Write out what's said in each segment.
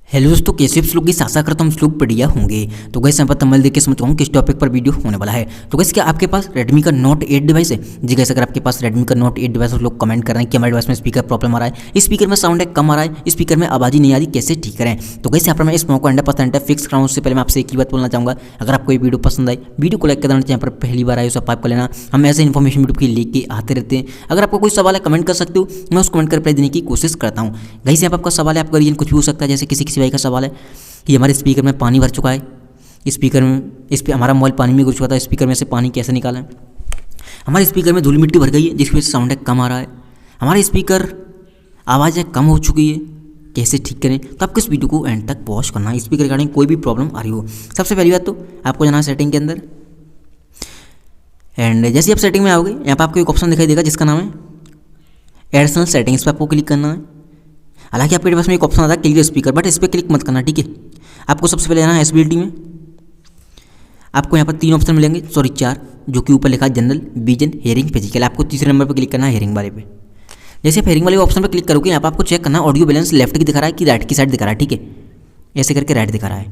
Hello दोस्तों, कैसे आप लोग की आशा करता हूँ हम लोग बढ़िया होंगे। तो गैस यहाँ पर तमिल देख के समझता हूँ किस टॉपिक पर वीडियो होने वाला है। तो गैस क्या आपके पास Redmi का Note 8 डिवाइस है? जी गैस, अगर आपके पास Redmi का Note 8 डिवाइस है, लोग कमेंट कर रहे हैं कि हमारे डिवाइस में स्पीकर प्रॉब्लम आ रहा है, स्पीकर में साउंड है कम आ रहा है, स्पीकर में आवाज़ ही नहीं आ रही, कैसे ठीक करें। तो गैस यहाँ पर मैं इस मौका 100% फिक्स कराऊँ उससे पहले मैं आपसे एक ही बात बोलना चाहूँगा, अगर आपको ये वीडियो पसंद आई, वीडियो को लाइक कर देना, यहाँ पर पहली बार आए सब्सक्राइब कर लेना। हम ऐसे इन्फॉर्मेशन वीडियो की लेके आते रहते हैं। अगर आपको कोई सवाल है कमेंट कर सकते हो, मैं उस कमेंट कर रिप्लाई देने की कोशिश करता हूँ। गैस यहाँ पर आपका सवाल है, आपका रीजन कुछ भी हो सकता है, जैसे किसी भाई का सवाल है कि हमारे स्पीकर में पानी भर चुका है, स्पीकर में हमारा मोबाइल पानी में घुस चुका था, स्पीकर में से पानी कैसे निकालें। हमारे स्पीकर में धूल मिट्टी भर गई है जिसकी वजह से साउंड है कम आ रहा है, हमारे स्पीकर आवाज़ है कम हो चुकी है, कैसे ठीक करें। तो आपको इस वीडियो को एंड तक वॉच करना है, स्पीकर रिगार्डिंग कोई भी प्रॉब्लम आ रही हो। सबसे पहली बात तो आपको जाना है सेटिंग के अंदर, एंड जैसे आप सेटिंग में आओगे यहाँ पर आपको एक ऑप्शन दिखाई देगा जिसका नाम है एडिशनल सेटिंग्स पर आपको क्लिक करना है। हालांकि आपके पास में एक ऑप्शन आता है क्लियर स्पीकर, बट इस पर क्लिक मत करना, ठीक है। आपको सबसे पहले जाना है एसेबिलिटी में, आपको यहाँ पर 3 ऑप्शन मिलेंगे, सॉरी 4, जो कि ऊपर लिखा है जनरल, विजन, हेयरिंग, फिजिकल। आपको तीसरे नंबर पर क्लिक करना है हेयरिंग वाले पे। जैसे आप हेयरिंग वाले ऑप्शन पर क्लिक करोगे यहाँ पर आपको चेक करना है ऑडियो बैलेंस लेफ्ट की दिखा रहा है कि राइट की साइड दिखा रहा है, ठीक है। ऐसे करके राइट दिखा रहा है,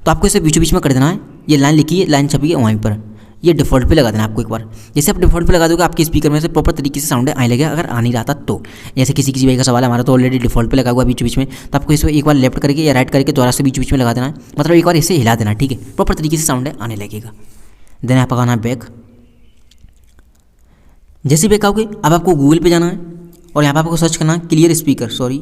तो आपको इसे बीचों बीच में कर देना है। ये लाइन लिखी है, लाइन छपी है वहीं पर, ये डिफ़ॉल्ट पे लगा देना आपको एक बार। जैसे आप डिफ़ॉल्ट पे लगा दोगे आपके स्पीकर में से प्रॉपर तरीके से साउंड आने लगेगा, अगर आ नहीं रहा था तो। जैसे किसी भाई का सवाल है, हमारा तो ऑलरेडी डिफ़ॉल्ट पे लगा हुआ बीच बीच में, तो आपको इसे एक बार लेफ्ट करके या राइट करके दोबारा से बीच बीच में लगा देना है, मतलब एक बार इसे हिला देना, ठीक है। प्रॉपर तरीके से साउंड आने लगेगा। देन आप आना है बैक। जैसे बैक आओगे अब आपको गूगल पे जाना है और यहाँ पर आपको सर्च करना है clear speaker, sorry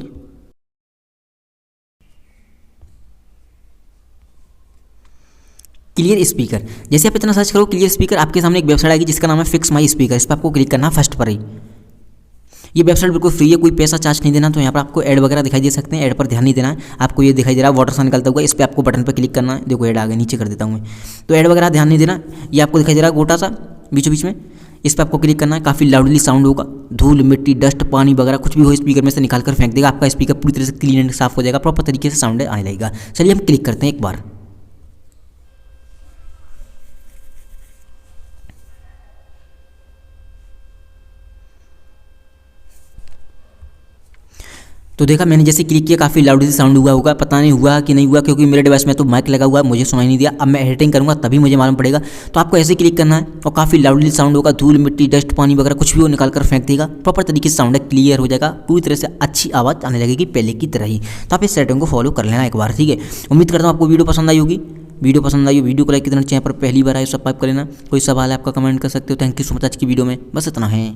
clear speaker. जैसे आप इतना सर्च करो क्लियर स्पीकर, आपके सामने एक वेबसाइट आएगी जिसका नाम है फिक्स माई स्पीकर। इस पर आपको क्लिक करना फर्स्ट पर ही। ये वेबसाइट बिल्कुल फ्री है, कोई पैसा चार्ज नहीं देना। तो यहाँ पर आपको ऐड वगैरह दिखाई दे सकते हैं, ऐड पर ध्यान नहीं देना है। आपको ये दिखाई दे रहा है वाटर सा निकलता हुआ, इस पर आपको बटन पर क्लिक करना है। देखो ऐड आ गया, नीचे कर देता हूँ मैं। तो ऐड वगैरह ध्यान नहीं देना, ये आपको दिखाई दे रहा है गोटा सा बीचों बीच में, इस पर आपको क्लिक करना है। काफ़ी लाउडली साउंड होगा, धूल मिट्टी डस्ट पानी वगैरह कुछ भी हो स्पीकर में से निकाल कर फेंक देगा, आपका स्पीकर पूरी तरह से क्लीन एंड साफ हो जाएगा, प्रॉपर तरीके से साउंड आने लगेगा। चलिए हम क्लिक करते हैं एक बार। तो देखा मैंने जैसे क्लिक किया काफ़ी लाउड से साउंड हुआ होगा, पता नहीं हुआ कि नहीं हुआ क्योंकि मेरे डिवाइस में तो माइक लगा हुआ है, मुझे सुनाई नहीं दिया। अब मैं एडिटिंग करूँगा तभी मुझे मालूम पड़ेगा। तो आपको ऐसे क्लिक करना है और काफ़ी लाउडली साउंड होगा, धूल मिट्टी डस्ट पानी वगैरह कुछ भी वो निकाल कर फेंक देगा, प्रॉपर तरीके से साउंड है क्लियर हो जाएगा, पूरी तरह से अच्छी आवाज़ आने लगेगी पहले की तरह ही। तो आप इस सेटिंग को फॉलो कर लेना एक बार, ठीक है। उम्मीद करता हूँ आपको वीडियो पसंद आई होगी। वीडियो पसंद आई, वीडियो को लाइक कर देना, चैनल पर पहली बार आए सब्सक्राइब कर लेना। कोई सवाल है आपका कमेंट कर सकते हो। Thank you so much. आज की वीडियो में बस इतना है।